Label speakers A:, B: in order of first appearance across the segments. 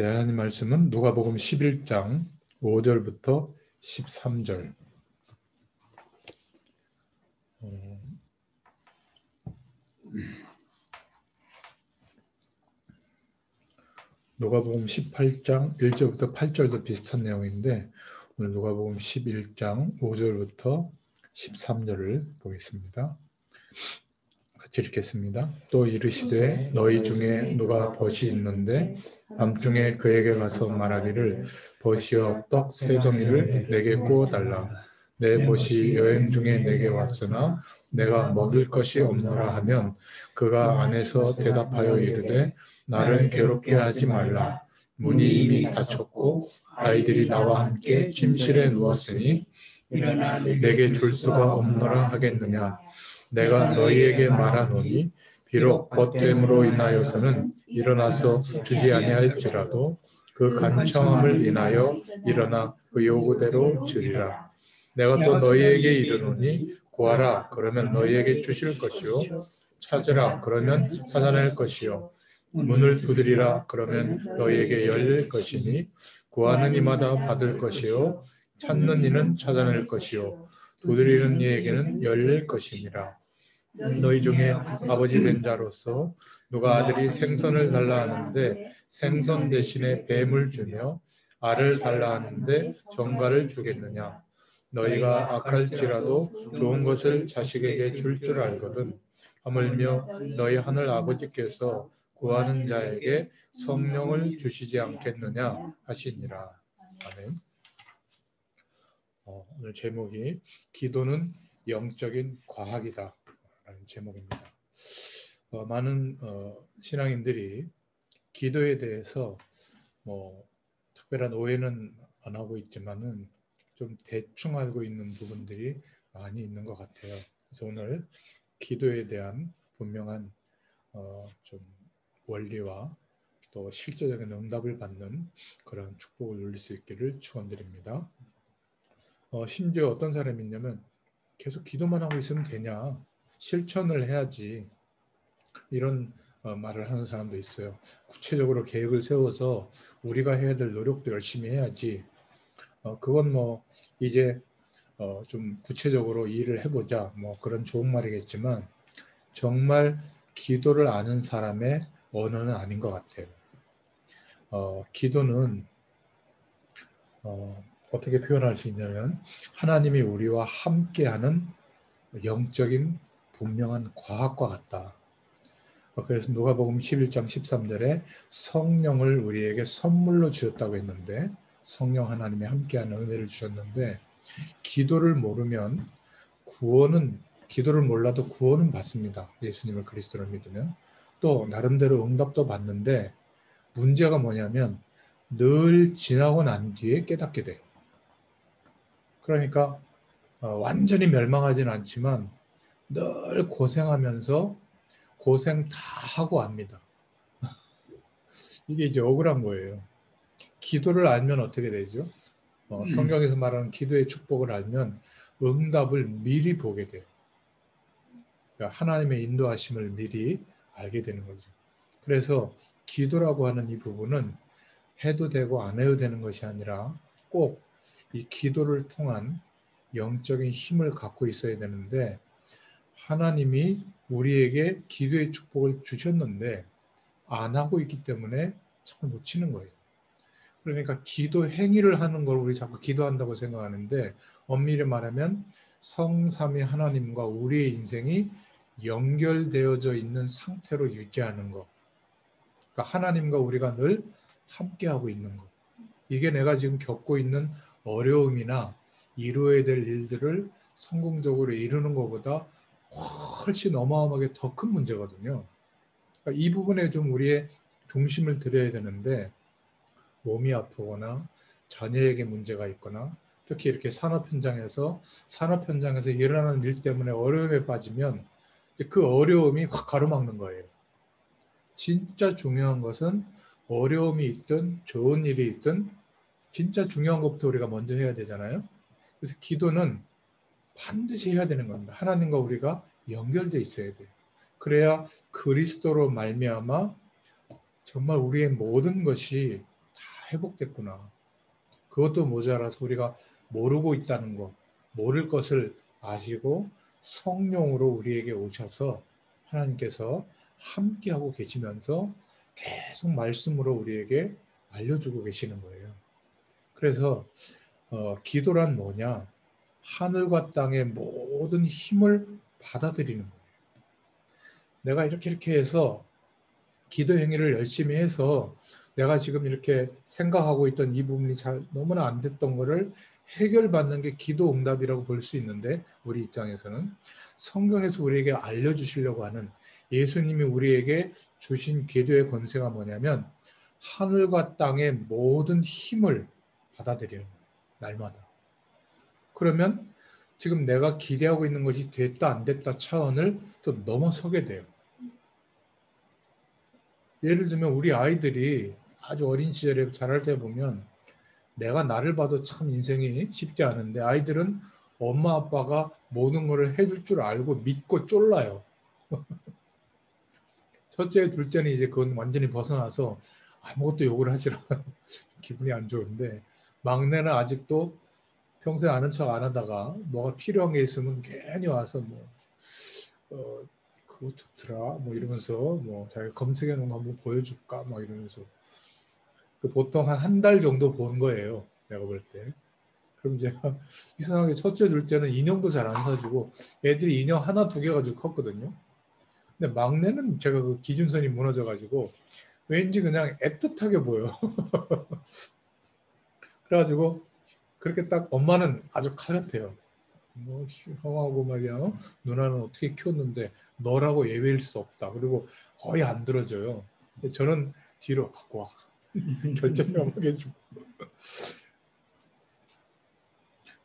A: 하나님 말씀은 누가복음 11장 5절부터 13절. 누가복음 18장 1절부터 8절도 비슷한 내용인데 오늘 누가복음 11장 5절부터 13절을 보겠습니다. 같이 읽겠습니다. 또 이르시되 너희 중에 누가 벗이 있는데 밤중에 그에게 가서 말하기를 벗이여 떡 세 덩이를 내게 구워달라. 내 벗이 여행 중에 내게 왔으나 내가 먹을 것이 없노라 하면 그가 안에서 대답하여 이르되 나를 괴롭게 하지 말라. 문이 이미 닫혔고 아이들이 나와 함께 침실에 누웠으니 일어나 내게 줄 수가 없노라 하겠느냐. 내가 너희에게 말하노니 비록 벗됨으로 인하여서는 일어나서 주지 아니할지라도 그 간청함을 인하여 일어나 그 요구대로 주리라. 내가 또 너희에게 이르노니 구하라 그러면 너희에게 주실 것이요 찾으라 그러면 찾아낼 것이요 문을 두드리라 그러면 너희에게 열릴 것이니 구하는 이마다 받을 것이요 찾는 이는 찾아낼 것이요 두드리는 이에게는 열릴 것이니라. 너희 중에 아버지 된 자로서 누가 아들이 생선을 달라 하는데 생선 대신에 뱀을 주며 알을 달라 하는데 정갈을 주겠느냐. 너희가 악할지라도 좋은 것을 자식에게 줄 줄 알거든. 하물며 너희 하늘 아버지께서 구하는 자에게 성령을 주시지 않겠느냐 하시니라. 아멘. 오늘 제목이 기도는 영적인 과학이다 라는 제목입니다. 많은 신앙인들이 기도에 대해서 특별한 오해는 안 하고 있지만은 좀 대충 알고 있는 부분들이 많이 있는 것 같아요. 그래서 오늘 기도에 대한 분명한 좀 원리와 또 실제적인 응답을 받는 그런 축복을 누릴 수 있기를 축원드립니다. 심지어 어떤 사람이 있냐면 계속 기도만 하고 있으면 되냐, 실천을 해야지, 이런 말을 하는 사람도 있어요. 구체적으로 계획을 세워서 우리가 해야 될 노력도 열심히 해야지. 그건 이제 좀 구체적으로 일을 해보자, 그런 좋은 말이겠지만 정말 기도를 아는 사람의 언어는 아닌 것 같아요. 기도는 어떻게 표현할 수 있냐면 하나님이 우리와 함께하는 영적인 분명한 과학과 같다. 그래서 누가복음 11장 13절에 성령을 우리에게 선물로 주셨다고 했는데 성령 하나님이 함께하는 은혜를 주셨는데 기도를 모르면 기도를 몰라도 구원은 받습니다. 예수님을 그리스도로 믿으면. 또 나름대로 응답도 받는데 문제가 뭐냐면 늘 지나고 난 뒤에 깨닫게 돼요. 그러니까 완전히 멸망하지는 않지만 늘 고생하면서 고생 다 하고 압니다. 이게 이제 억울한 거예요. 기도를 알면 어떻게 되죠? 성경에서 말하는 기도의 축복을 알면 응답을 미리 보게 돼요. 그러니까 하나님의 인도하심을 미리 알게 되는 거죠. 그래서 기도라고 하는 이 부분은 해도 되고 안 해도 되는 것이 아니라 꼭 이 기도를 통한 영적인 힘을 갖고 있어야 되는데 하나님이 우리에게 기도의 축복을 주셨는데 안 하고 있기 때문에 자꾸 놓치는 거예요. 그러니까 기도 행위를 하는 걸 우리 자꾸 기도한다고 생각하는데 엄밀히 말하면 성삼위 하나님과 우리의 인생이 연결되어져 있는 상태로 유지하는 것. 그러니까 하나님과 우리가 늘 함께하고 있는 것. 이게 내가 지금 겪고 있는 어려움이나 이루어야 될 일들을 성공적으로 이루는 것보다 훨씬 어마어마하게 더 큰 문제거든요. 그러니까 이 부분에 좀 우리의 중심을 들여야 되는데 몸이 아프거나 자녀에게 문제가 있거나 특히 이렇게 산업 현장에서 일어나는 일 때문에 어려움에 빠지면 그 어려움이 확 가로막는 거예요. 진짜 중요한 것은 어려움이 있든 좋은 일이 있든 진짜 중요한 것부터 우리가 먼저 해야 되잖아요. 그래서 기도는 반드시 해야 되는 겁니다. 하나님과 우리가 연결돼 있어야 돼요. 그래야 그리스도로 말미암아 정말 우리의 모든 것이 회복됐구나. 그것도 모자라서 우리가 모르고 있다는 것, 모를 것을 아시고 성령으로 우리에게 오셔서 하나님께서 함께하고 계시면서 계속 말씀으로 우리에게 알려주고 계시는 거예요. 그래서 기도란 뭐냐? 하늘과 땅의 모든 힘을 받아들이는 거예요. 내가 이렇게 해서 기도 행위를 열심히 해서 내가 지금 이렇게 생각하고 있던 이 부분이 잘 너무나 안 됐던 거를 해결받는 게 기도 응답이라고 볼 수 있는데, 우리 입장에서는 성경에서 우리에게 알려주시려고 하는 예수님이 우리에게 주신 기도의 권세가 뭐냐면 하늘과 땅의 모든 힘을 받아들이는 거예요. 날마다. 그러면 지금 내가 기대하고 있는 것이 됐다 안 됐다 차원을 좀 넘어서게 돼요. 예를 들면 우리 아이들이 아주 어린 시절에 자랄 때 보면 내가 나를 봐도 참 인생이 쉽지 않은데 아이들은 엄마 아빠가 모든 것을 해줄 줄 알고 믿고 쫄라요. 첫째, 둘째는 이제 그건 완전히 벗어나서 아무것도 욕을 하지 않아요. 기분이 안 좋은데 막내는 아직도 평소에 아는 척 안 하다가 뭐가 필요한 게 있으면 괜히 와서 뭐 그거 좋더라 뭐 이러면서 뭐 자기가 검색해 놓은 거 한번 보여줄까 뭐 이러면서 보통 한 달 정도 본 거예요. 내가 볼 때. 그럼 제가 이상하게 첫째, 둘째는 인형도 잘 안 사주고 애들이 인형 하나, 두 개 가지고 컸거든요. 근데 막내는 제가 그 기준선이 무너져가지고 왠지 그냥 애틋하게 보여. 그래가지고 그렇게 딱 엄마는 아주 칼 같아요. 뭐 형하고 말이야 누나는 어떻게 키웠는데 너라고 예외일 수 없다. 그리고 거의 안 들어줘요. 저는 뒤로 갖고 와. 결정력하게 해주고.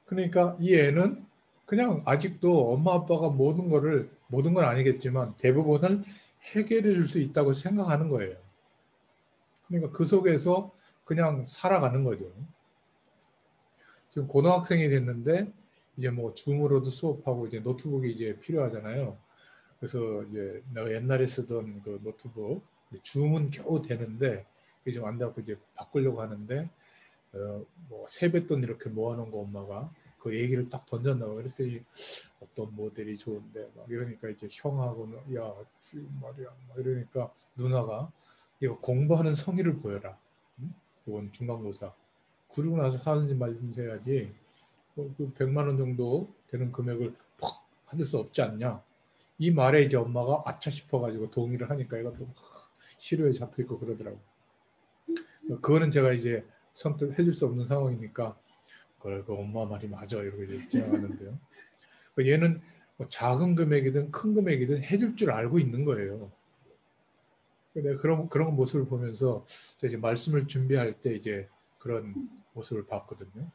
A: 그러니까 이 애는 그냥 아직도 엄마 아빠가 모든 건 아니겠지만 대부분을 해결해 줄 수 있다고 생각하는 거예요. 그러니까 그 속에서 그냥 살아가는 거죠. 지금 고등학생이 됐는데 이제 뭐 줌으로도 수업하고 이제 노트북이 이제 필요하잖아요. 그래서 이제 내가 옛날에 쓰던 그 노트북 줌은 겨우 되는데 이게 좀 안 돼갖고 이제 바꾸려고 하는데 뭐 세뱃돈 이렇게 모아놓은 거 엄마가 그 얘기를 딱 던졌나봐. 그랬더니 어떤 모델이 좋은데 막 이러니까 이제 형하고는 야 지금 말이야 막 이러니까 누나가 이거 공부하는 성의를 보여라. 응? 이건 중간고사. 그러고 나서 사는지 말든지 해야지. 그 100만 원 정도 되는 금액을 퍽 받을 수 없지 않냐. 이 말에 이제 엄마가 아차 싶어가지고 동의를 하니까 얘가 또 시료에 잡혀있고 그러더라고. 그거는 제가 이제 선뜻 해줄 수 없는 상황이니까 그걸 그 엄마 말이 맞아 이러고 이제 진행하는데요. 얘는 뭐 작은 금액이든 큰 금액이든 해줄 줄 알고 있는 거예요. 내가 그런 모습을 보면서 이제 말씀을 준비할 때 이제 그런 모습을 봤거든요.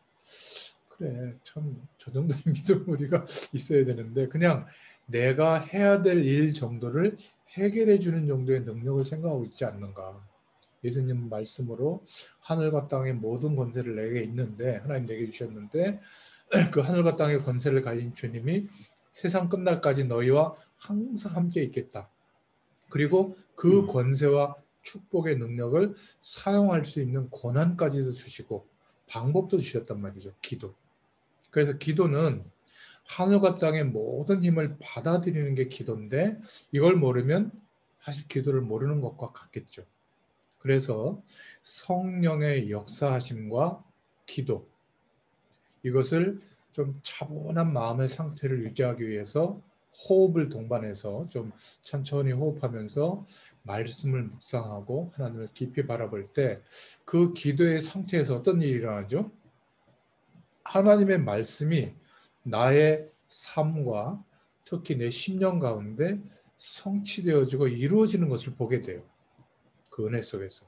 A: 그래, 참 저 정도의 믿음 우리가 있어야 되는데 그냥 내가 해야 될 일 정도를 해결해 주는 정도의 능력을 생각하고 있지 않는가. 예수님 말씀으로 하늘과 땅의 모든 권세를 내게 있는데 하나님 내게 주셨는데 그 하늘과 땅의 권세를 가진 주님이 세상 끝날까지 너희와 항상 함께 있겠다. 그리고 그 권세와 축복의 능력을 사용할 수 있는 권한까지도 주시고 방법도 주셨단 말이죠. 기도. 그래서 기도는 하늘과 땅의 모든 힘을 받아들이는 게 기도인데 이걸 모르면 사실 기도를 모르는 것과 같겠죠. 그래서 성령의 역사하심과 기도 이것을 좀 차분한 마음의 상태를 유지하기 위해서 호흡을 동반해서 좀 천천히 호흡하면서 말씀을 묵상하고 하나님을 깊이 바라볼 때 그 기도의 상태에서 어떤 일이 일어나죠? 하나님의 말씀이 나의 삶과 특히 내 심령 가운데 성취되어지고 이루어지는 것을 보게 돼요. 그 은혜 속에서.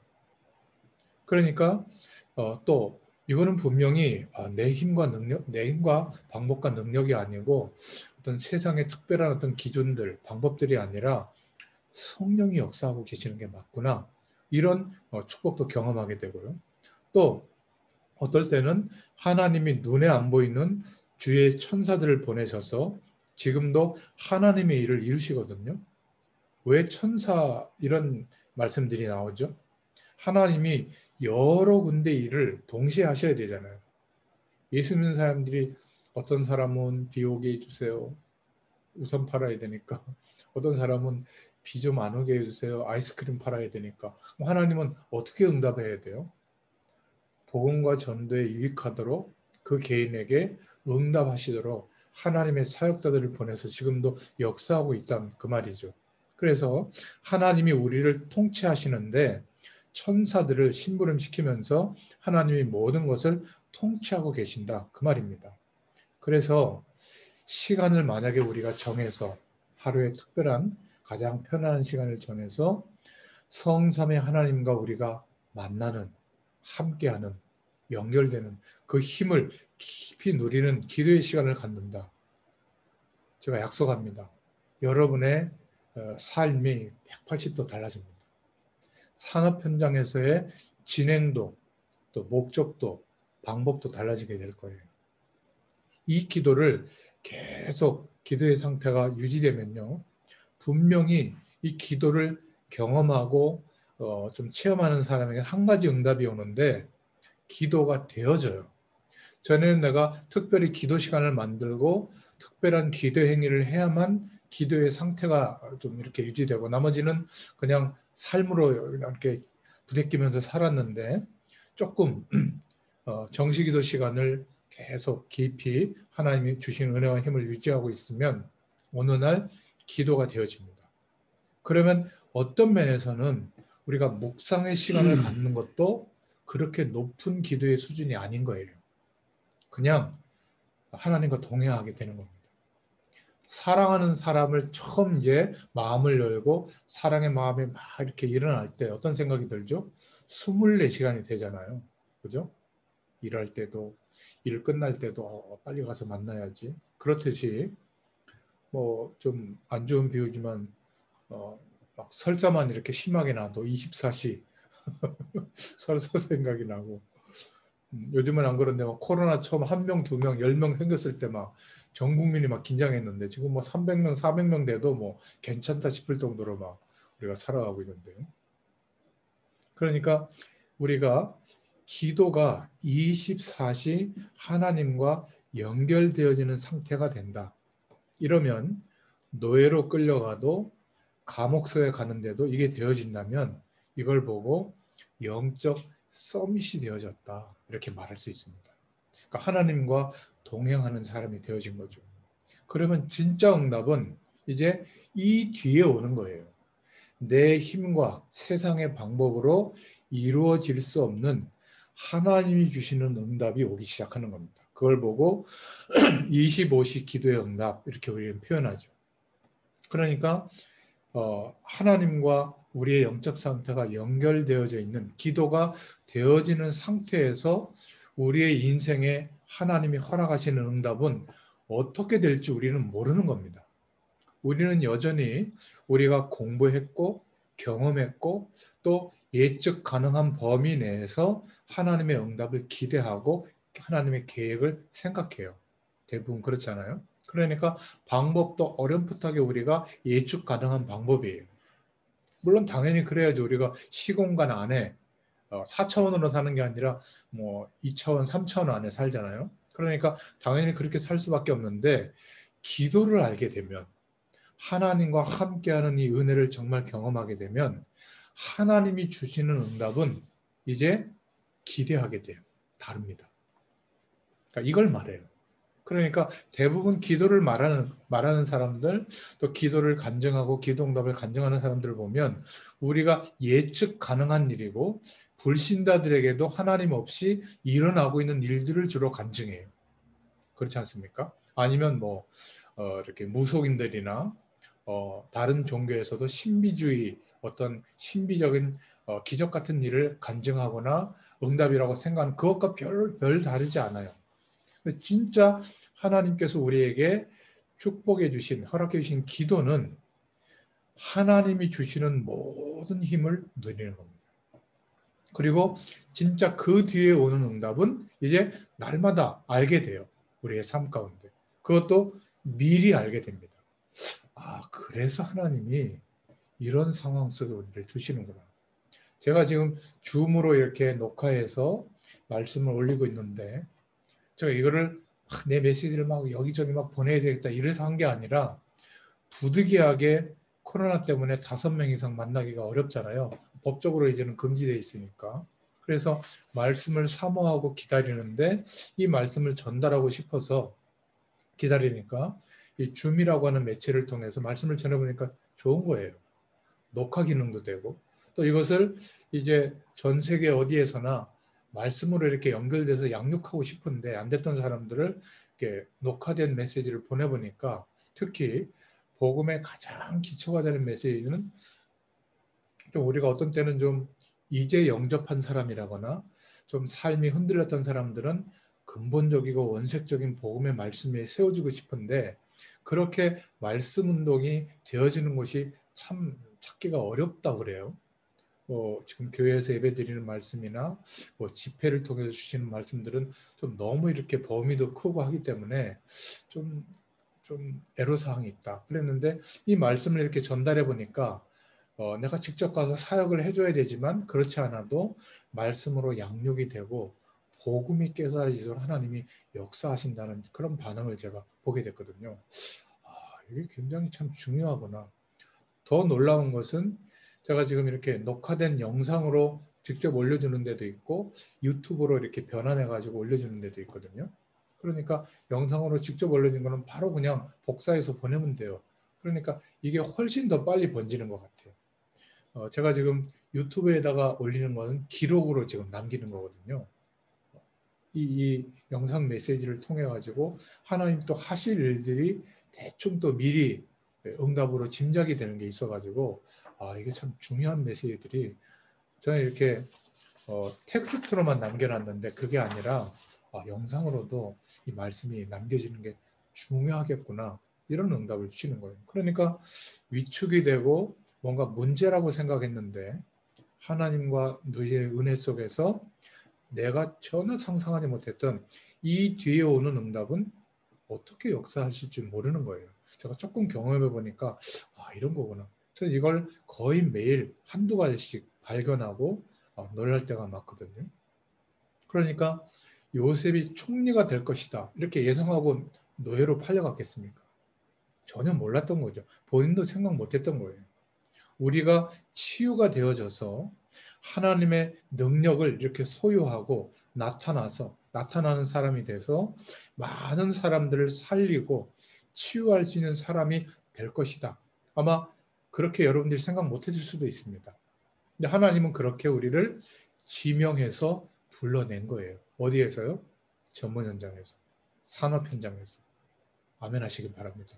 A: 그러니까 또 이거는 분명히 내 힘과 방법과 능력이 아니고 어떤 세상의 특별한 어떤 기준들, 방법들이 아니라 성령이 역사하고 계시는 게 맞구나. 이런 축복도 경험하게 되고요. 또 어떨 때는 하나님이 눈에 안 보이는 주의 천사들을 보내셔서 지금도 하나님의 일을 이루시거든요. 왜 천사 이런 말씀들이 나오죠? 하나님이 여러 군데 일을 동시에 하셔야 되잖아요. 예수 믿는 사람들이 어떤 사람은 비 오게 해주세요. 우산 팔아야 되니까. 어떤 사람은 비 좀 안 오게 해주세요. 아이스크림 팔아야 되니까. 하나님은 어떻게 응답해야 돼요? 복음과 전도에 유익하도록 그 개인에게 응답하시도록 하나님의 사역자들을 보내서 지금도 역사하고 있다는 그 말이죠. 그래서 하나님이 우리를 통치하시는데 천사들을 심부름시키면서 하나님이 모든 것을 통치하고 계신다. 그 말입니다. 그래서 시간을 만약에 우리가 정해서 하루에 특별한 가장 편안한 시간을 정해서 성삼의 하나님과 우리가 만나는, 함께하는, 연결되는 그 힘을 깊이 누리는 기도의 시간을 갖는다. 제가 약속합니다. 여러분의 삶이 180도 달라집니다. 산업 현장에서의 진행도, 또 목적도, 방법도 달라지게 될 거예요. 이 기도를 계속 기도의 상태가 유지되면요. 분명히 이 기도를 경험하고 좀 체험하는 사람에게 한 가지 응답이 오는데 기도가 되어져요. 전에는 내가 특별히 기도 시간을 만들고 특별한 기도 행위를 해야만 기도의 상태가 좀 이렇게 유지되고 나머지는 그냥 삶으로 이렇게 부대끼면서 살았는데 조금 정시기도 시간을 계속 깊이 하나님이 주신 은혜와 힘을 유지하고 있으면 어느 날 기도가 되어집니다. 그러면 어떤 면에서는 우리가 묵상의 시간을 갖는 것도 그렇게 높은 기도의 수준이 아닌 거예요. 그냥 하나님과 동행하게 되는 겁니다. 사랑하는 사람을 처음 이제 마음을 열고 사랑의 마음이 막 이렇게 일어날 때 어떤 생각이 들죠? 24시간이 되잖아요. 그죠? 일할 때도, 일 끝날 때도 빨리 가서 만나야지. 그렇듯이 뭐 좀 안 좋은 비유지만 막 설사만 이렇게 심하게 나도 24시 설사 생각이 나고 요즘은 안 그런데 막 코로나 처음 1명, 2명, 10명 생겼을 때 막 전 국민이 막 긴장했는데 지금 뭐 300명, 400명 돼도 뭐 괜찮다 싶을 정도로 막 우리가 살아가고 있는데요. 그러니까 우리가 기도가 24시 하나님과 연결되어지는 상태가 된다. 이러면 노예로 끌려가도 감옥소에 가는데도 이게 되어진다면 이걸 보고 영적 서밋이 되어졌다. 이렇게 말할 수 있습니다. 그러니까 하나님과 동행하는 사람이 되어진 거죠. 그러면 진짜 응답은 이제 이 뒤에 오는 거예요. 내 힘과 세상의 방법으로 이루어질 수 없는 하나님이 주시는 응답이 오기 시작하는 겁니다. 그걸 보고 25시 기도의 응답 이렇게 우리는 표현하죠. 그러니까 하나님과 우리의 영적 상태가 연결되어져 있는 기도가 되어지는 상태에서 우리의 인생에 하나님이 허락하시는 응답은 어떻게 될지 우리는 모르는 겁니다. 우리는 여전히 우리가 공부했고 경험했고 또 예측 가능한 범위 내에서 하나님의 응답을 기대하고 하나님의 계획을 생각해요. 대부분 그렇잖아요. 그러니까 방법도 어렴풋하게 우리가 예측 가능한 방법이에요. 물론 당연히 그래야죠. 우리가 시공간 안에 4차원으로 사는 게 아니라 뭐 2차원, 3차원 안에 살잖아요. 그러니까 당연히 그렇게 살 수밖에 없는데 기도를 알게 되면 하나님과 함께하는 이 은혜를 정말 경험하게 되면 하나님이 주시는 응답은 이제 기대하게 돼요. 다릅니다. 그러니까 이걸 말해요. 그러니까 대부분 기도를 말하는 사람들, 또 기도를 간증하고 기도 응답을 간증하는 사람들을 보면 우리가 예측 가능한 일이고 불신자들에게도 하나님 없이 일어나고 있는 일들을 주로 간증해요. 그렇지 않습니까? 아니면 뭐 이렇게 무속인들이나 다른 종교에서도 신비주의 어떤 신비적인 기적 같은 일을 간증하거나 응답이라고 생각하는 그것과 별 다르지 않아요. 진짜 하나님께서 우리에게 축복해 주신, 허락해 주신 기도는 하나님이 주시는 모든 힘을 누리는 겁니다. 그리고 진짜 그 뒤에 오는 응답은 이제 날마다 알게 돼요. 우리의 삶 가운데. 그것도 미리 알게 됩니다. 아, 그래서 하나님이 이런 상황 속에 우리를 두시는구나. 제가 지금 줌으로 이렇게 녹화해서 말씀을 올리고 있는데 제가 이거를 내 메시지를 막 여기저기 막 보내야 되겠다 이래서 한 게 아니라 부득이하게 코로나 때문에 5명 이상 만나기가 어렵잖아요. 법적으로 이제는 금지되어 있으니까. 그래서 말씀을 사모하고 기다리는데 이 말씀을 전달하고 싶어서 기다리니까 이 줌이라고 하는 매체를 통해서 말씀을 전해보니까 좋은 거예요. 녹화 기능도 되고 또 이것을 이제 전 세계 어디에서나 말씀으로 이렇게 연결돼서 양육하고 싶은데 안 됐던 사람들을 이렇게 녹화된 메시지를 보내보니까 특히 복음의 가장 기초가 되는 메시지는 좀 우리가 어떤 때는 좀 이제 영접한 사람이라거나 좀 삶이 흔들렸던 사람들은 근본적이고 원색적인 복음의 말씀에 세워주고 싶은데 그렇게 말씀 운동이 되어지는 곳이 참 찾기가 어렵다 그래요. 지금 교회에서 예배드리는 말씀이나 집회를 통해서 주시는 말씀들은 좀 너무 이렇게 범위도 크고 하기 때문에 좀 애로사항이 있다. 그랬는데 이 말씀을 이렇게 전달해 보니까 내가 직접 가서 사역을 해줘야 되지만 그렇지 않아도 말씀으로 양육이 되고 복음이 깨달아지도록 하나님이 역사하신다는 그런 반응을 제가 보게 됐거든요. 이게 굉장히 참 중요하구나. 더 놀라운 것은 제가 지금 이렇게 녹화된 영상으로 직접 올려주는 데도 있고 유튜브로 이렇게 변환해 가지고 올려주는 데도 있거든요. 그러니까 영상으로 직접 올려진 거는 바로 그냥 복사해서 보내면 돼요. 그러니까 이게 훨씬 더 빨리 번지는 것 같아요. 제가 지금 유튜브에다가 올리는 거는 기록으로 지금 남기는 거거든요. 이 영상 메시지를 통해 가지고 하나님 또 하실 일들이 대충 또 미리 응답으로 짐작이 되는 게 있어 가지고 이게 참 중요한 메시지들이 저는 이렇게 텍스트로만 남겨놨는데 그게 아니라 영상으로도 이 말씀이 남겨지는 게 중요하겠구나 이런 응답을 주시는 거예요. 그러니까 위축이 되고 뭔가 문제라고 생각했는데 하나님과 너희의 은혜 속에서 내가 전혀 상상하지 못했던 이 뒤에 오는 응답은 어떻게 역사하실 줄 모르는 거예요. 제가 조금 경험해 보니까 이런 거구나. 저는 이걸 거의 매일 한두 가지씩 발견하고 놀랄 때가 많거든요. 그러니까 요셉이 총리가 될 것이다. 이렇게 예상하고 노예로 팔려갔겠습니까? 전혀 몰랐던 거죠. 본인도 생각 못했던 거예요. 우리가 치유가 되어져서 하나님의 능력을 이렇게 소유하고 나타나는 사람이 돼서 많은 사람들을 살리고 치유할 수 있는 사람이 될 것이다. 아마 그렇게 여러분들이 생각 못 했을 수도 있습니다. 근데 하나님은 그렇게 우리를 지명해서 불러낸 거예요. 어디에서요? 전문 현장에서, 산업 현장에서. 아멘 하시길 바랍니다.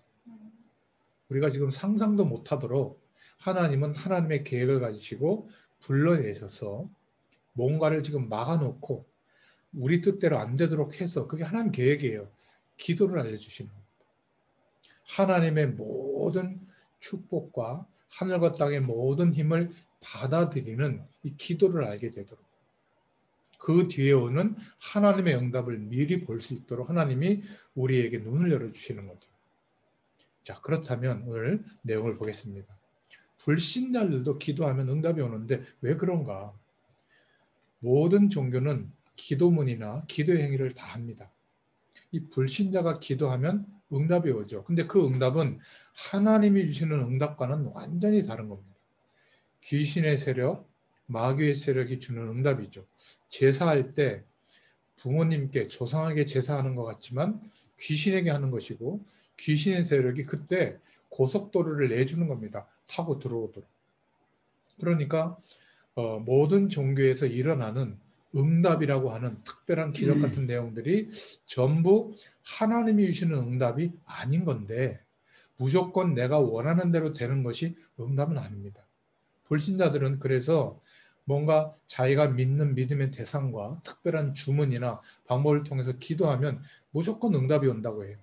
A: 우리가 지금 상상도 못하도록 하나님은 하나님의 계획을 가지시고 불러내셔서 뭔가를 지금 막아놓고 우리 뜻대로 안 되도록 해서 그게 하나님 계획이에요. 기도를 알려주시는 겁니다. 하나님의 모든 축복과 하늘과 땅의 모든 힘을 받아들이는 이 기도를 알게 되도록 그 뒤에 오는 하나님의 응답을 미리 볼 수 있도록 하나님이 우리에게 눈을 열어주시는 거죠. 자, 그렇다면 오늘 내용을 보겠습니다. 불신자들도 기도하면 응답이 오는데 왜 그런가? 모든 종교는 기도문이나 기도 행위를 다 합니다. 이 불신자가 기도하면 응답이 오죠. 근데 그 응답은 하나님이 주시는 응답과는 완전히 다른 겁니다. 귀신의 세력, 마귀의 세력이 주는 응답이죠. 제사할 때 부모님께 조상에게 제사하는 것 같지만 귀신에게 하는 것이고 귀신의 세력이 그때 고속도로를 내주는 겁니다. 타고 들어오도록. 그러니까 모든 종교에서 일어나는 응답이라고 하는 특별한 기적 같은 내용들이 전부 하나님이 주시는 응답이 아닌 건데 무조건 내가 원하는 대로 되는 것이 응답은 아닙니다. 불신자들은 그래서 뭔가 자기가 믿는 믿음의 대상과 특별한 주문이나 방법을 통해서 기도하면 무조건 응답이 온다고 해요.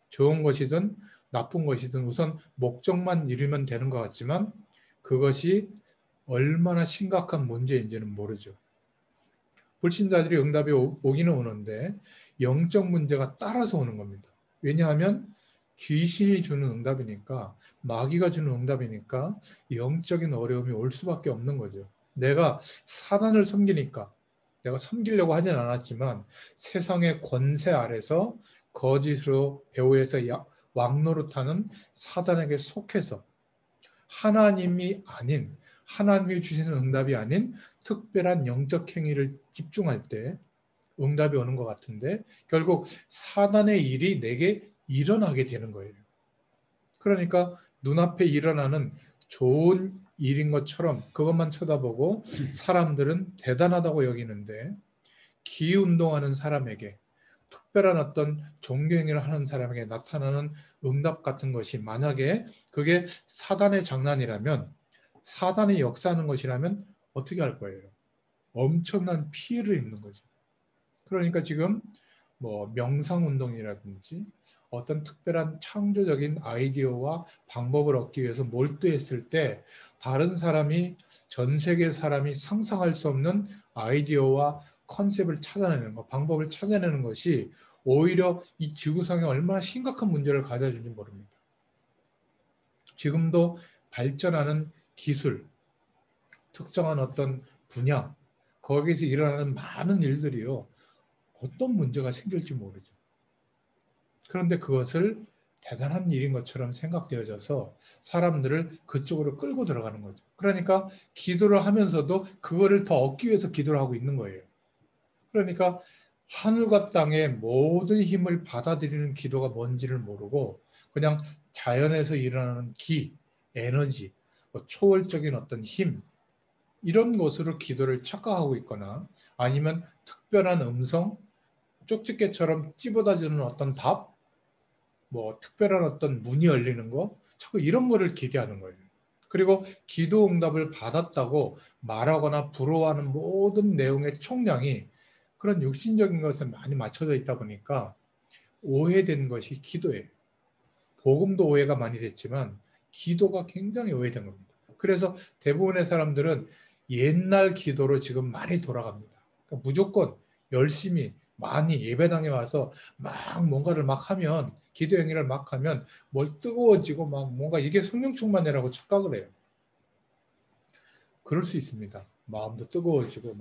A: 좋은 것이든 나쁜 것이든 우선 목적만 이루면 되는 것 같지만 그것이 얼마나 심각한 문제인지는 모르죠. 불신자들이 응답이 오기는 오는데 영적 문제가 따라서 오는 겁니다. 왜냐하면 귀신이 주는 응답이니까 마귀가 주는 응답이니까 영적인 어려움이 올 수밖에 없는 거죠. 내가 사단을 섬기니까, 내가 섬기려고 하진 않았지만 세상의 권세 아래서 거짓으로 배후에서 왕노릇하는 사단에게 속해서 하나님이 아닌, 하나님이 주시는 응답이 아닌 특별한 영적 행위를 집중할 때 응답이 오는 것 같은데 결국 사단의 일이 내게 일어나게 되는 거예요. 그러니까 눈앞에 일어나는 좋은 일인 것처럼 그것만 쳐다보고 사람들은 대단하다고 여기는데 기운동하는 사람에게 특별한 어떤 종교행위를 하는 사람에게 나타나는 응답 같은 것이 만약에 그게 사단의 장난이라면 사단이 역사하는 것이라면 어떻게 할 거예요? 엄청난 피해를 입는 거죠. 그러니까 지금 뭐 명상운동이라든지 어떤 특별한 창조적인 아이디어와 방법을 얻기 위해서 몰두했을 때 다른 사람이 전 세계 사람이 상상할 수 없는 아이디어와 컨셉을 찾아내는 것, 방법을 찾아내는 것이 오히려 이 지구상에 얼마나 심각한 문제를 가져다 줄지 모릅니다. 지금도 발전하는 기술, 특정한 어떤 분야, 거기에서 일어나는 많은 일들이요. 어떤 문제가 생길지 모르죠. 그런데 그것을 대단한 일인 것처럼 생각되어져서 사람들을 그쪽으로 끌고 들어가는 거죠. 그러니까 기도를 하면서도 그거를 더 얻기 위해서 기도를 하고 있는 거예요. 그러니까 하늘과 땅의 모든 힘을 받아들이는 기도가 뭔지를 모르고 그냥 자연에서 일어나는 기, 에너지, 초월적인 어떤 힘 이런 것으로 기도를 착각하고 있거나 아니면 특별한 음성, 쪽집게처럼 찝어다주는 어떤 답, 뭐 특별한 어떤 문이 열리는 거, 자꾸 이런 거를 기대하는 거예요. 그리고 기도 응답을 받았다고 말하거나 부러워하는 모든 내용의 총량이 그런 육신적인 것에 많이 맞춰져 있다 보니까 오해된 것이 기도예요. 복음도 오해가 많이 됐지만 기도가 굉장히 오해된 겁니다. 그래서 대부분의 사람들은 옛날 기도로 지금 많이 돌아갑니다. 그러니까 무조건 열심히 많이 예배당에 와서 막 뭔가를 막 하면 기도 행위를 막 하면 뭘 뜨거워지고 막 뭔가 이게 성령 충만이라고 착각을 해요. 그럴 수 있습니다. 마음도 뜨거워지고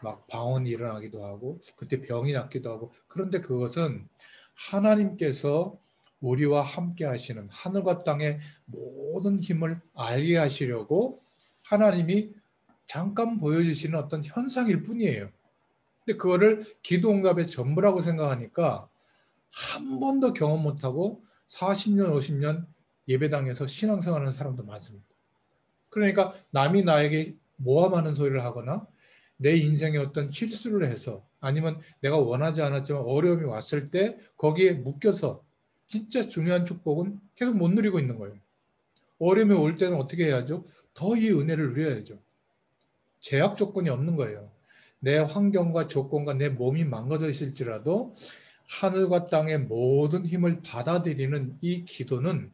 A: 막 방언이 일어나기도 하고 그때 병이 낫기도 하고 그런데 그것은 하나님께서 우리와 함께 하시는 하늘과 땅의 모든 힘을 알게 하시려고 하나님이 잠깐 보여주시는 어떤 현상일 뿐이에요. 근데 그거를 기도응답의 전부라고 생각하니까 한 번도 경험 못하고 40년, 50년 예배당에서 신앙생활하는 사람도 많습니다. 그러니까 남이 나에게 모함하는 소리를 하거나 내 인생에 어떤 실수를 해서 아니면 내가 원하지 않았지만 어려움이 왔을 때 거기에 묶여서 진짜 중요한 축복은 계속 못 누리고 있는 거예요. 어려움이 올 때는 어떻게 해야죠? 더 이 은혜를 누려야죠. 제약 조건이 없는 거예요. 내 환경과 조건과 내 몸이 망가져 있을지라도 하늘과 땅의 모든 힘을 받아들이는 이 기도는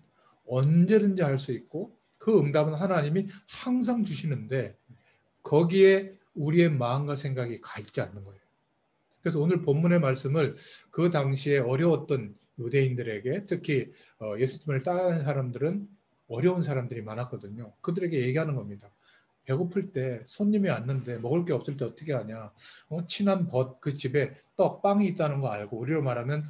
A: 언제든지 할 수 있고 그 응답은 하나님이 항상 주시는데 거기에 우리의 마음과 생각이 가 있지 않는 거예요. 그래서 오늘 본문의 말씀을 그 당시에 어려웠던 유대인들에게 특히 예수님을 따르는 사람들은 어려운 사람들이 많았거든요. 그들에게 얘기하는 겁니다. 배고플 때 손님이 왔는데 먹을 게 없을 때 어떻게 하냐. 친한 벗 그 집에 떡, 빵이 있다는 거 알고 우리로 말하면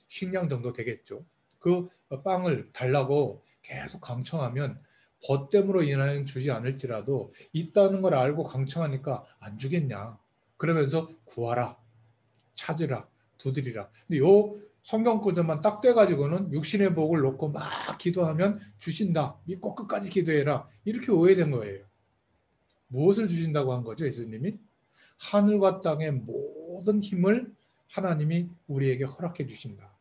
A: 식량 정도 되겠죠. 그 빵을 달라고 계속 강청하면 벗됨으로 인하여 주지 않을지라도 있다는 걸 알고 강청하니까 안 주겠냐. 그러면서 구하라, 찾으라, 두드리라. 근데 요 성경 구절만 딱 떼가지고는 육신의 복을 놓고 막 기도하면 주신다. 믿고 끝까지 기도해라. 이렇게 오해된 거예요. 무엇을 주신다고 한 거죠, 예수님이? 하늘과 땅의 모든 힘을 하나님이 우리에게 허락해 주신다.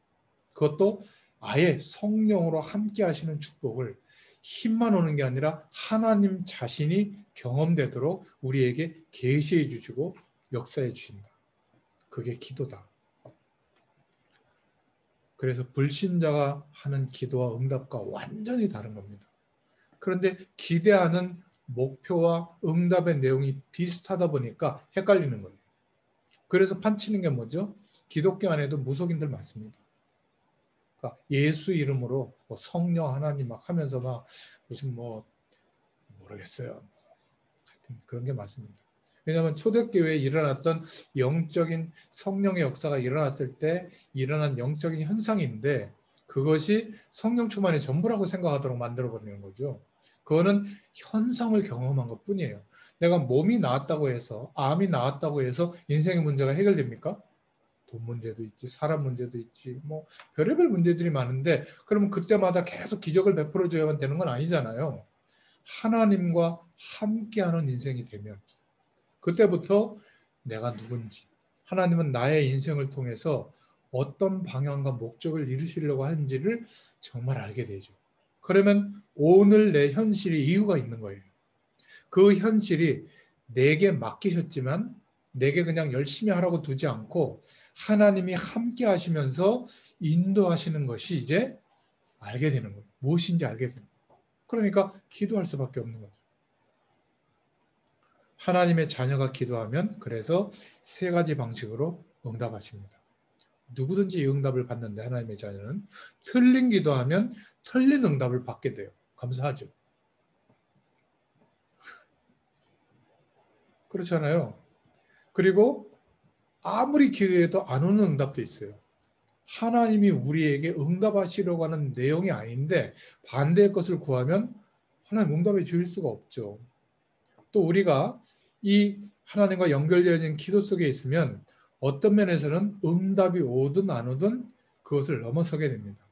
A: 그것도 아예 성령으로 함께 하시는 축복을 힘만 오는 게 아니라 하나님 자신이 경험되도록 우리에게 계시해 주시고 역사해 주신다. 그게 기도다. 그래서 불신자가 하는 기도와 응답과 완전히 다른 겁니다. 그런데 기대하는 목표와 응답의 내용이 비슷하다 보니까 헷갈리는 거예요. 그래서 판치는 게 뭐죠? 기독교 안에도 무속인들 많습니다. 그러니까 예수 이름으로 성령 하나님 막 하면서 막 무슨 모르겠어요. 그런 게 맞습니다. 왜냐하면 초대교회에 일어났던 영적인 성령의 역사가 일어났을 때 일어난 영적인 현상인데 그것이 성령 충만의 전부라고 생각하도록 만들어버리는 거죠. 그거는 현상을 경험한 것뿐이에요. 내가 몸이 나았다고 해서 암이 나았다고 해서 인생의 문제가 해결됩니까? 돈 문제도 있지, 사람 문제도 있지, 뭐 별의별 문제들이 많은데 그러면 그때마다 계속 기적을 베풀어줘야만 되는 건 아니잖아요. 하나님과 함께하는 인생이 되면 그때부터 내가 누군지, 하나님은 나의 인생을 통해서 어떤 방향과 목적을 이루시려고 하는지를 정말 알게 되죠. 그러면 오늘 내 현실이 이유가 있는 거예요. 그 현실이 내게 맡기셨지만 내게 그냥 열심히 하라고 두지 않고 하나님이 함께 하시면서 인도하시는 것이 이제 알게 되는 거예요. 무엇인지 알게 되는 거예요. 그러니까 기도할 수밖에 없는 거죠. 하나님의 자녀가 기도하면 그래서 세 가지 방식으로 응답하십니다. 누구든지 이 응답을 받는데 하나님의 자녀는 틀린 기도하면 틀린 응답을 받게 돼요. 감사하죠. 그렇잖아요. 그리고 아무리 기도해도 안 오는 응답도 있어요. 하나님이 우리에게 응답하시려고 하는 내용이 아닌데 반대의 것을 구하면 하나님 응답해 주실 수가 없죠. 또 우리가 이 하나님과 연결되어진 기도 속에 있으면 어떤 면에서는 응답이 오든 안 오든 그것을 넘어서게 됩니다.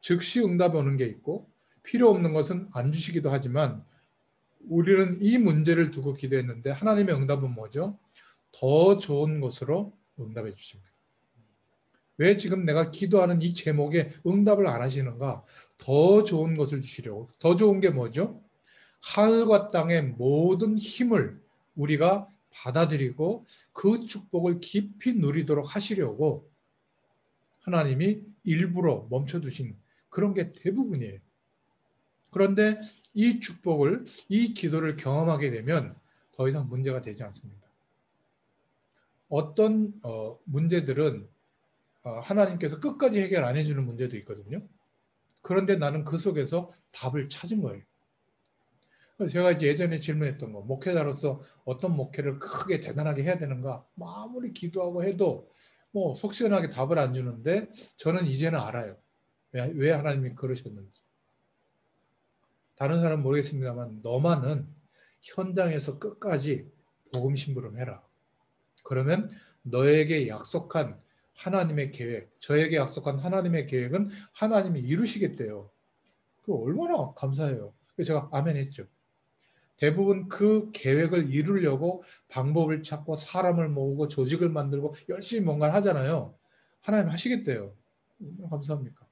A: 즉시 응답이 오는 게 있고 필요 없는 것은 안 주시기도 하지만 우리는 이 문제를 두고 기도했는데 하나님의 응답은 뭐죠? 더 좋은 것으로 응답해 주십니다. 왜 지금 내가 기도하는 이 제목에 응답을 안 하시는가? 더 좋은 것을 주시려고. 더 좋은 게 뭐죠? 하늘과 땅의 모든 힘을 우리가 받아들이고 그 축복을 깊이 누리도록 하시려고 하나님이 일부러 멈춰두신 그런 게 대부분이에요. 그런데 이 축복을, 이 기도를 경험하게 되면 더 이상 문제가 되지 않습니다. 어떤 문제들은 하나님께서 끝까지 해결 안 해주는 문제도 있거든요. 그런데 나는 그 속에서 답을 찾은 거예요. 제가 이제 예전에 질문했던 거, 목회자로서 어떤 목회를 크게 대단하게 해야 되는가? 아무리 기도하고 해도 뭐 속 시원하게 답을 안 주는데 저는 이제는 알아요. 왜 하나님이 그러셨는지. 다른 사람은 모르겠습니다만 너만은 현장에서 끝까지 복음 심부름해라. 그러면 너에게 약속한 하나님의 계획, 저에게 약속한 하나님의 계획은 하나님이 이루시겠대요. 그 얼마나 감사해요. 그래서 제가 아멘 했죠. 대부분 그 계획을 이루려고 방법을 찾고 사람을 모으고 조직을 만들고 열심히 뭔가를 하잖아요. 하나님 하시겠대요. 얼마나 감사합니까?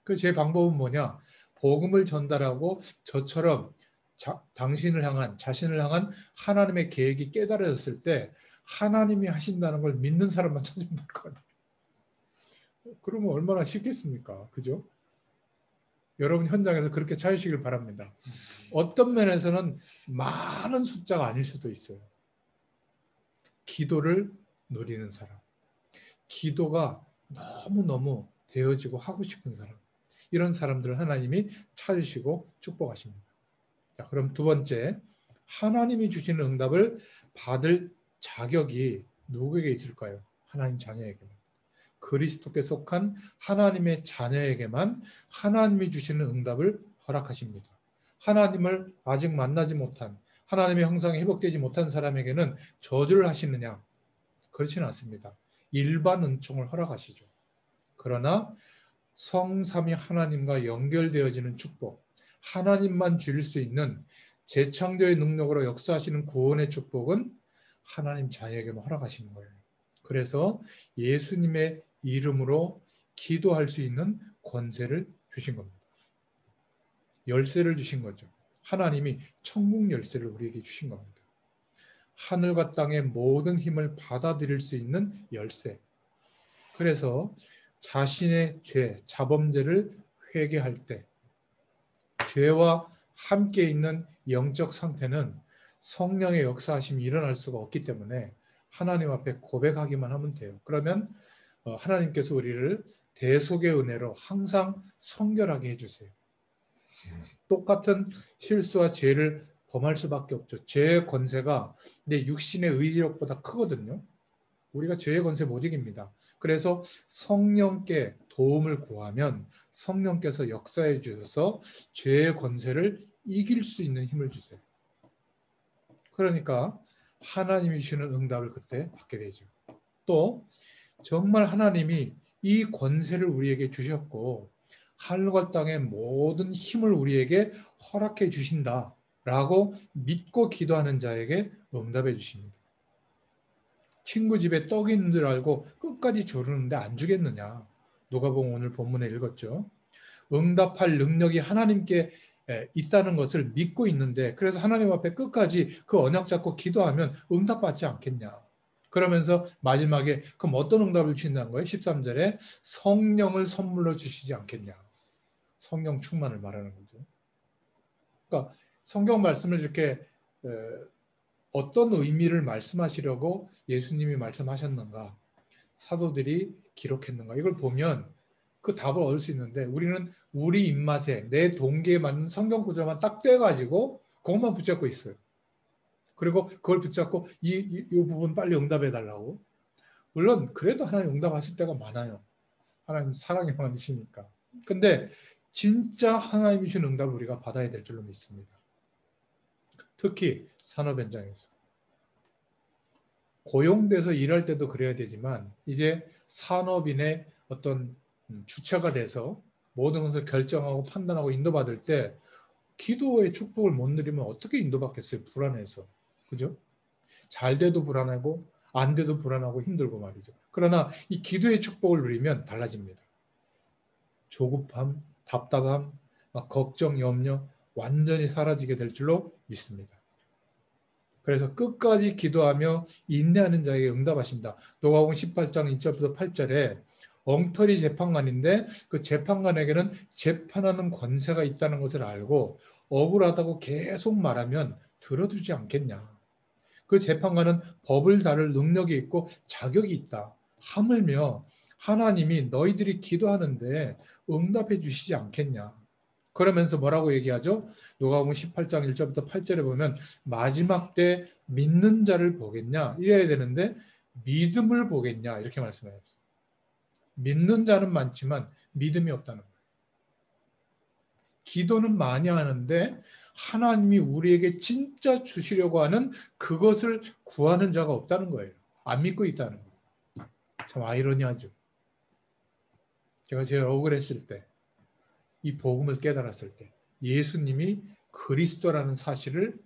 A: 그 제 방법은 뭐냐? 복음을 전달하고 저처럼 당신을 향한 자신을 향한 하나님의 계획이 깨달아졌을 때 하나님이 하신다는 걸 믿는 사람만 찾으면 될 거 아니에요. 그러면 얼마나 쉽겠습니까? 그죠? 여러분 현장에서 그렇게 찾으시길 바랍니다. 어떤 면에서는 많은 숫자가 아닐 수도 있어요. 기도를 누리는 사람. 기도가 너무너무 되어지고 하고 싶은 사람. 이런 사람들을 하나님이 찾으시고 축복하십니다. 자, 그럼 두 번째, 하나님이 주시는 응답을 받을 자격이 누구에게 있을까요? 하나님 자녀에게만. 그리스도께 속한 하나님의 자녀에게만 하나님이 주시는 응답을 허락하십니다. 하나님을 아직 만나지 못한 하나님의 형상이 회복되지 못한 사람에게는 저주를 하시느냐? 그렇지는 않습니다. 일반 은총을 허락하시죠. 그러나 성삼위 하나님과 연결되어지는 축복, 하나님만 주실 수 있는 재창조의 능력으로 역사하시는 구원의 축복은 하나님 자녀에게만 허락하시는 거예요. 그래서 예수님의 이름으로 기도할 수 있는 권세를 주신 겁니다. 열쇠를 주신 거죠. 하나님이 천국 열쇠를 우리에게 주신 겁니다. 하늘과 땅의 모든 힘을 받아들일 수 있는 열쇠. 그래서 자신의 죄, 자범죄를 회개할 때 죄와 함께 있는 영적 상태는 성령의 역사하심이 일어날 수가 없기 때문에 하나님 앞에 고백하기만 하면 돼요. 그러면 하나님께서 우리를 대속의 은혜로 항상 성결하게 해주세요. 똑같은 실수와 죄를 범할 수밖에 없죠. 죄의 권세가 내 육신의 의지력보다 크거든요. 우리가 죄의 권세 못 이깁니다. 그래서 성령께 도움을 구하면 성령께서 역사해 주셔서 죄의 권세를 이길 수 있는 힘을 주세요. 그러니까 하나님이 주시는 응답을 그때 받게 되죠. 또 정말 하나님이 이 권세를 우리에게 주셨고 하늘과 땅의 모든 힘을 우리에게 허락해 주신다라고 믿고 기도하는 자에게 응답해 주십니다. 친구 집에 떡이 있는 줄 알고 끝까지 조르는데 안 주겠느냐. 누가복음 오늘 본문에 읽었죠. 응답할 능력이 하나님께 있다는 것을 믿고 있는데 그래서 하나님 앞에 끝까지 그 언약 잡고 기도하면 응답받지 않겠냐. 그러면서 마지막에 그럼 어떤 응답을 주신다는 거예요? 13절에 성령을 선물로 주시지 않겠냐. 성령 충만을 말하는 거죠. 그러니까 성경 말씀을 이렇게 어떤 의미를 말씀하시려고 예수님이 말씀하셨는가, 사도들이 기록했는가, 이걸 보면 그 답을 얻을 수 있는데 우리는 우리 입맛에 내 동기에 맞는 성경 구절만 딱 떼가지고 그것만 붙잡고 있어요. 그리고 그걸 붙잡고 이 부분 빨리 응답해 달라고. 물론 그래도 하나님 응답하실 때가 많아요. 하나님 사랑이 많으시니까. 근데 진짜 하나님이 주신 응답을 우리가 받아야 될 줄로 믿습니다. 특히 산업 현장에서. 고용돼서 일할 때도 그래야 되지만 이제 산업인의 어떤 주체가 돼서 모든 것을 결정하고 판단하고 인도받을 때 기도의 축복을 못 누리면 어떻게 인도받겠어요? 불안해서. 그죠? 잘 돼도 불안하고 안 돼도 불안하고 힘들고 말이죠. 그러나 이 기도의 축복을 누리면 달라집니다. 조급함, 답답함, 걱정, 염려 완전히 사라지게 될 줄로 믿습니다. 그래서 끝까지 기도하며 인내하는 자에게 응답하신다. 누가복음 18장 1절부터 8절에 엉터리 재판관인데 그 재판관에게는 재판하는 권세가 있다는 것을 알고 억울하다고 계속 말하면 들어주지 않겠냐. 그 재판관은 법을 다룰 능력이 있고 자격이 있다. 하물며 하나님이 너희들이 기도하는데 응답해 주시지 않겠냐. 그러면서 뭐라고 얘기하죠? 누가복음 18장 1절부터 8절에 보면 마지막 때 믿는 자를 보겠냐 이래야 되는데 믿음을 보겠냐 이렇게 말씀하셨어요. 믿는 자는 많지만 믿음이 없다는 거예요. 기도는 많이 하는데 하나님이 우리에게 진짜 주시려고 하는 그것을 구하는 자가 없다는 거예요. 안 믿고 있다는 거예요. 참 아이러니하죠. 제가 제일 억울했을 때 이 복음을 깨달았을 때 예수님이 그리스도라는 사실을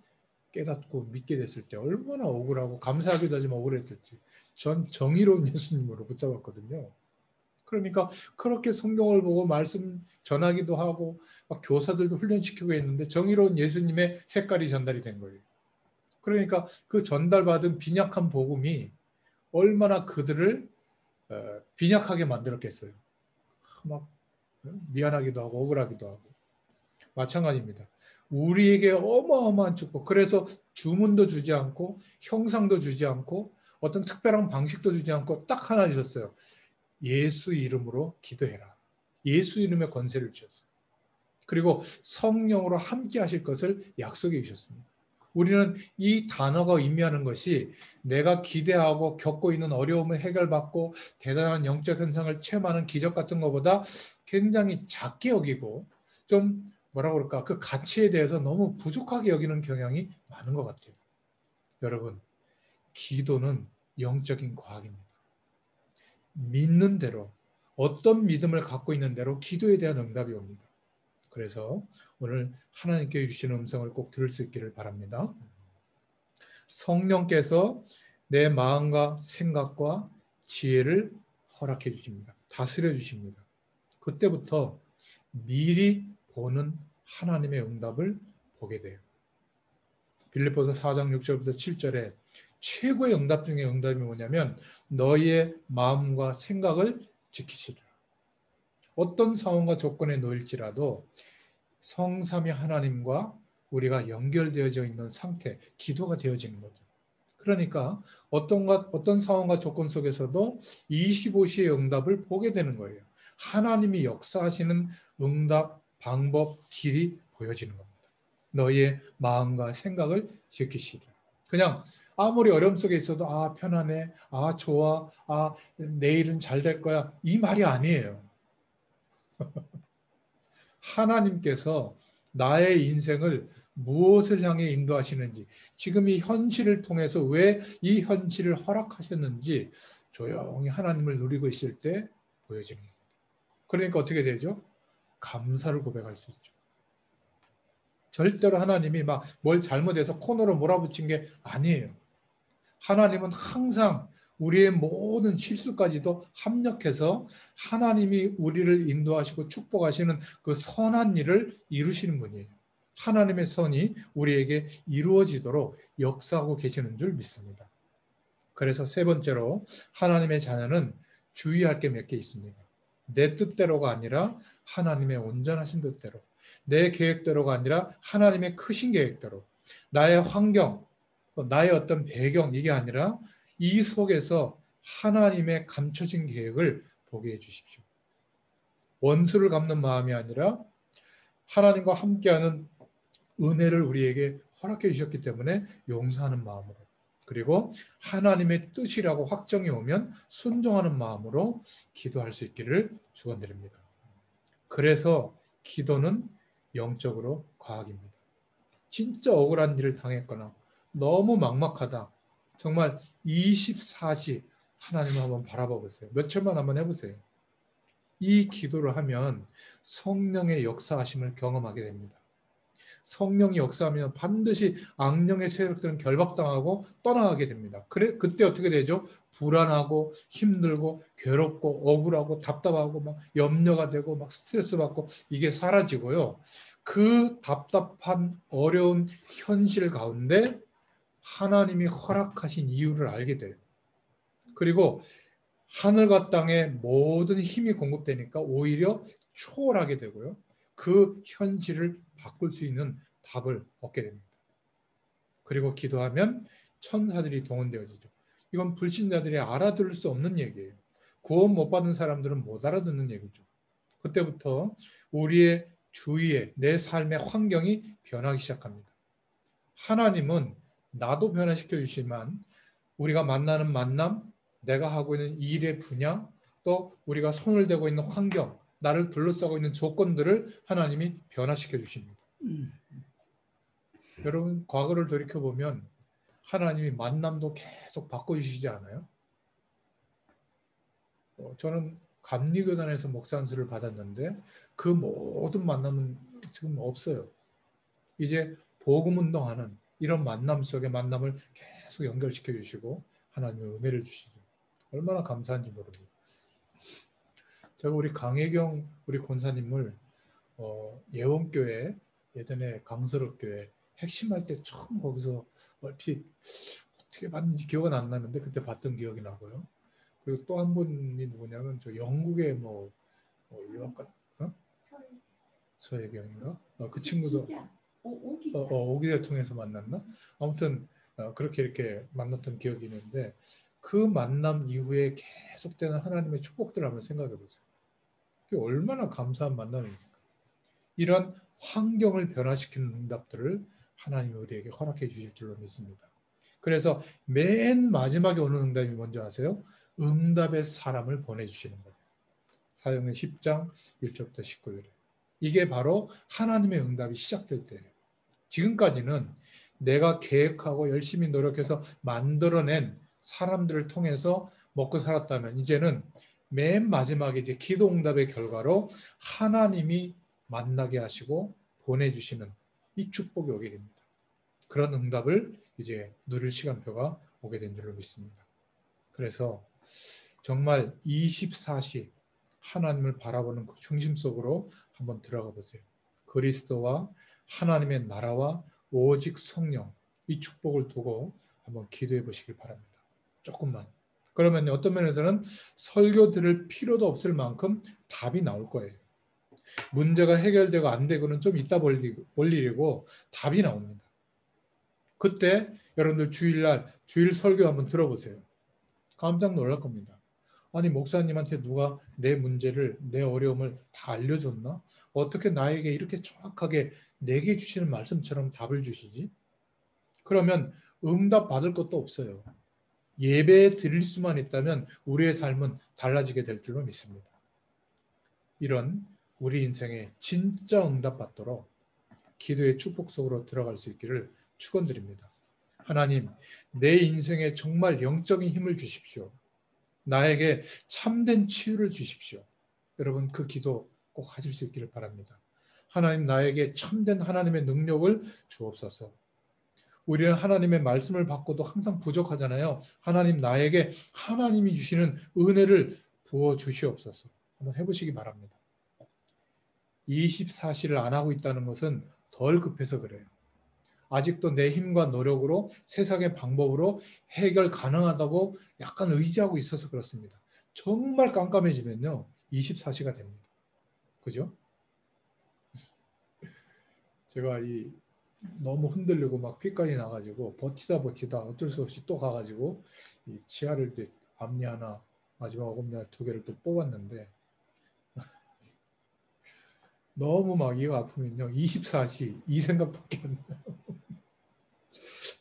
A: 깨닫고 믿게 됐을 때 얼마나 억울하고 감사하기도 하지만 억울했을지 전 정의로운 예수님으로 붙잡았거든요. 그러니까 그렇게 성경을 보고 말씀 전하기도 하고 막 교사들도 훈련시키고 했는데 정의로운 예수님의 색깔이 전달이 된 거예요. 그러니까 그 전달받은 빈약한 복음이 얼마나 그들을 빈약하게 만들었겠어요. 막 미안하기도 하고 억울하기도 하고. 마찬가지입니다. 우리에게 어마어마한 축복. 그래서 주문도 주지 않고 형상도 주지 않고 어떤 특별한 방식도 주지 않고 딱 하나 주셨어요. 예수 이름으로 기도해라. 예수 이름의 권세를 주셨어요. 그리고 성령으로 함께 하실 것을 약속해 주셨습니다. 우리는 이 단어가 의미하는 것이 내가 기대하고 겪고 있는 어려움을 해결받고 대단한 영적 현상을 체험하는 기적 같은 것보다 굉장히 작게 여기고 좀 뭐라고 그럴까 그 가치에 대해서 너무 부족하게 여기는 경향이 많은 것 같아요. 여러분, 기도는 영적인 과학입니다. 믿는 대로 어떤 믿음을 갖고 있는 대로 기도에 대한 응답이 옵니다. 그래서 오늘 하나님께 주시는 음성을 꼭 들을 수 있기를 바랍니다. 성령께서 내 마음과 생각과 지혜를 허락해 주십니다. 다스려 주십니다. 그때부터 미리 보는 하나님의 응답을 보게 돼요. 빌립보서 4장 6절부터 7절에 최고의 응답 중에 응답이 뭐냐면 너희의 마음과 생각을 지키시리라. 어떤 상황과 조건에 놓일지라도 성삼위 하나님과 우리가 연결되어져 있는 상태, 기도가 되어지는 거죠. 그러니까 어떤 상황과 조건 속에서도 25시의 응답을 보게 되는 거예요. 하나님이 역사하시는 응답, 방법, 길이 보여지는 겁니다. 너희의 마음과 생각을 지키시리라. 그냥 아무리 어려움 속에 있어도 아 편안해, 아 좋아, 아 내일은 잘 될 거야 이 말이 아니에요. 하나님께서 나의 인생을 무엇을 향해 인도하시는지, 지금 이 현실을 통해서 왜 이 현실을 허락하셨는지 조용히 하나님을 누리고 있을 때 보여집니다. 그러니까 어떻게 되죠? 감사를 고백할 수 있죠. 절대로 하나님이 막 뭘 잘못해서 코너로 몰아붙인 게 아니에요. 하나님은 항상 우리의 모든 실수까지도 합력해서 하나님이 우리를 인도하시고 축복하시는 그 선한 일을 이루시는 분이에요. 하나님의 선이 우리에게 이루어지도록 역사하고 계시는 줄 믿습니다. 그래서 세 번째로 하나님의 자녀는 주의할 게 몇 개 있습니다. 내 뜻대로가 아니라 하나님의 온전하신 뜻대로, 내 계획대로가 아니라 하나님의 크신 계획대로, 나의 환경, 나의 어떤 배경 이게 아니라 이 속에서 하나님의 감춰진 계획을 보게 해주십시오. 원수를 갚는 마음이 아니라 하나님과 함께하는 은혜를 우리에게 허락해 주셨기 때문에 용서하는 마음으로, 그리고 하나님의 뜻이라고 확정이 오면 순종하는 마음으로 기도할 수 있기를 축원드립니다. 그래서 기도는 영적으로 과학입니다. 진짜 억울한 일을 당했거나 너무 막막하다. 정말 24시 하나님을 한번 바라봐 보세요. 며칠만 한번 해보세요. 이 기도를 하면 성령의 역사하심을 경험하게 됩니다. 성령이 역사하면 반드시 악령의 세력들은 결박당하고 떠나가게 됩니다. 그때 어떻게 되죠? 불안하고 힘들고 괴롭고 억울하고 답답하고 막 염려가 되고 막 스트레스 받고 이게 사라지고요. 그 답답한 어려운 현실 가운데 하나님이 허락하신 이유를 알게 돼요. 그리고 하늘과 땅의 모든 힘이 공급되니까 오히려 초월하게 되고요. 그 현실을 바꿀 수 있는 답을 얻게 됩니다. 그리고 기도하면 천사들이 동원되어지죠. 이건 불신자들이 알아들을 수 없는 얘기예요. 구원 못 받은 사람들은 못 알아듣는 얘기죠. 그때부터 우리의 주위에 내 삶의 환경이 변하기 시작합니다. 하나님은 나도 변화시켜 주시지만 우리가 만나는 만남, 내가 하고 있는 일의 분야, 또 우리가 손을 대고 있는 환경, 나를 둘러싸고 있는 조건들을 하나님이 변화시켜 주십니다. 여러분 과거를 돌이켜보면 하나님이 만남도 계속 바꿔주시지 않아요? 저는 감리교단에서 목사 안수를 받았는데 그 모든 만남은 지금 없어요. 이제 복음운동하는 이런 만남 속의 만남을 계속 연결시켜 주시고 하나님의 은혜를 주시죠. 얼마나 감사한지 모릅니다. 제가 우리 강혜경 우리 권사님을 예원교회 예전에 강서럽교회 핵심할 때 처음 거기서 얼핏 어떻게 봤는지 기억은 안 나는데 그때 봤던 기억이 나고요. 그리고 또 한 분이 누구냐면 저 영국의 유학가 서혜경인가? 그 친구도 오기자 통해서 만났나? 아무튼 그렇게 이렇게 만났던 기억이 있는데 그 만남 이후에 계속되는 하나님의 축복들을 한번 생각해 보세요. 그게 얼마나 감사한 만남입니까? 이런 환경을 변화시키는 응답들을 하나님이 우리에게 허락해 주실 줄로 믿습니다. 그래서 맨 마지막에 오는 응답이 뭔지 아세요? 응답의 사람을 보내주시는 거예요. 사도행전 10장 1절부터 19절에. 이게 바로 하나님의 응답이 시작될 때예요. 지금까지는 내가 계획하고 열심히 노력해서 만들어낸 사람들을 통해서 먹고 살았다면 이제는 맨 마지막에 이제 기도 응답의 결과로 하나님이 만나게 하시고 보내주시는 이 축복이 오게 됩니다. 그런 응답을 이제 누릴 시간표가 오게 된 줄로 믿습니다. 그래서 정말 24시 하나님을 바라보는 그 중심 속으로 한번 들어가 보세요. 그리스도와 하나님의 나라와 오직 성령 이 축복을 두고 한번 기도해 보시길 바랍니다. 조금만. 그러면 어떤 면에서는 설교 들을 필요도 없을 만큼 답이 나올 거예요. 문제가 해결되고 안 되고는 좀 이따 볼 일이고 답이 나옵니다. 그때 여러분들 주일 설교 한번 들어보세요. 깜짝 놀랄 겁니다. 아니 목사님한테 누가 내 문제를 내 어려움을 다 알려줬나? 어떻게 나에게 이렇게 정확하게 내게 주시는 말씀처럼 답을 주시지? 그러면 응답 받을 것도 없어요. 예배 드릴 수만 있다면 우리의 삶은 달라지게 될 줄로 믿습니다. 이런 우리 인생에 진짜 응답 받도록 기도의 축복 속으로 들어갈 수 있기를 축원드립니다. 하나님, 내 인생에 정말 영적인 힘을 주십시오. 나에게 참된 치유를 주십시오. 여러분 그 기도 꼭 하실 수 있기를 바랍니다. 하나님 나에게 참된 하나님의 능력을 주옵소서. 우리는 하나님의 말씀을 받고도 항상 부족하잖아요. 하나님 나에게 하나님이 주시는 은혜를 부어 주시옵소서. 한번 해보시기 바랍니다. 24시를 안 하고 있다는 것은 덜 급해서 그래요. 아직도 내 힘과 노력으로 세상의 방법으로 해결 가능하다고 약간 의지하고 있어서 그렇습니다. 정말 깜깜해지면요. 24시가 됩니다. 그죠? 제가 너무 흔들리고 막 피까지 나가지고 버티다 어쩔 수 없이 또 가가지고 이 치아를 앞니 하나 마지막 어금니 두 개를 또 뽑았는데 너무 막 이가 아프면요. 24시 이 생각밖에 안 나요.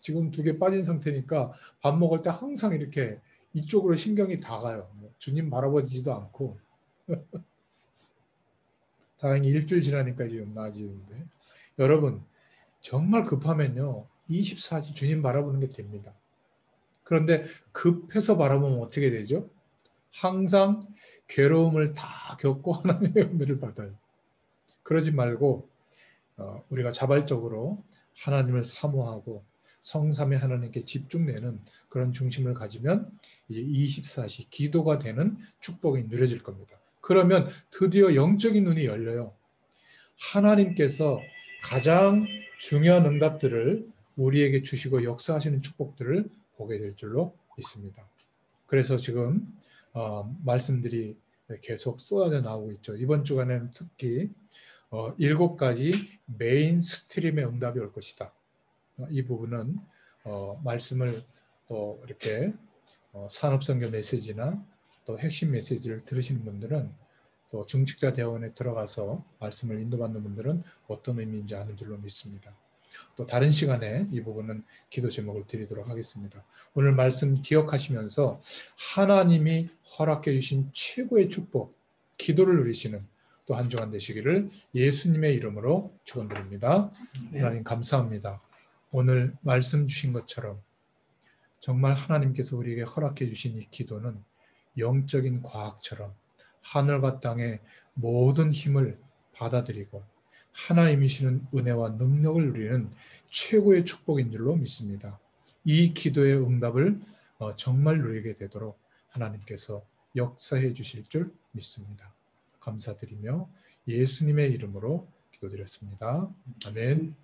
A: 지금 두 개 빠진 상태니까 밥 먹을 때 항상 이렇게 이쪽으로 신경이 다 가요. 주님 바라보지도 않고 다행히 일주일 지나니까 이제 나아지는데 여러분 정말 급하면요 24시 주님 바라보는 게 됩니다. 그런데 급해서 바라보면 어떻게 되죠? 항상 괴로움을 다 겪고 하나님의 은혜를 받아요. 그러지 말고 우리가 자발적으로 하나님을 사모하고 성삼위 하나님께 집중되는 그런 중심을 가지면 이제 24시 기도가 되는 축복이 누려질 겁니다. 그러면 드디어 영적인 눈이 열려요. 하나님께서 가장 중요한 응답들을 우리에게 주시고 역사하시는 축복들을 보게 될 줄로 믿습니다. 그래서 지금 말씀들이 계속 쏟아져 나오고 있죠. 이번 주간에는 특히 7가지 메인 스트림의 응답이 올 것이다. 이 부분은 말씀을 또 이렇게 산업선교 메시지나 또 핵심 메시지를 들으시는 분들은 또 중직자 대원에 들어가서 말씀을 인도받는 분들은 어떤 의미인지 아는 줄로 믿습니다. 또 다른 시간에 이 부분은 기도 제목을 드리도록 하겠습니다. 오늘 말씀 기억하시면서 하나님이 허락해 주신 최고의 축복, 기도를 누리시는 또 한 주간 되시기를 예수님의 이름으로 축원드립니다. 하나님 감사합니다. 오늘 말씀 주신 것처럼 정말 하나님께서 우리에게 허락해 주신 이 기도는 영적인 과학처럼 하늘과 땅의 모든 힘을 받아들이고 하나님이시는 은혜와 능력을 누리는 최고의 축복인 줄로 믿습니다. 이 기도의 응답을 정말 누리게 되도록 하나님께서 역사해 주실 줄 믿습니다. 감사드리며 예수님의 이름으로 기도드렸습니다. 아멘.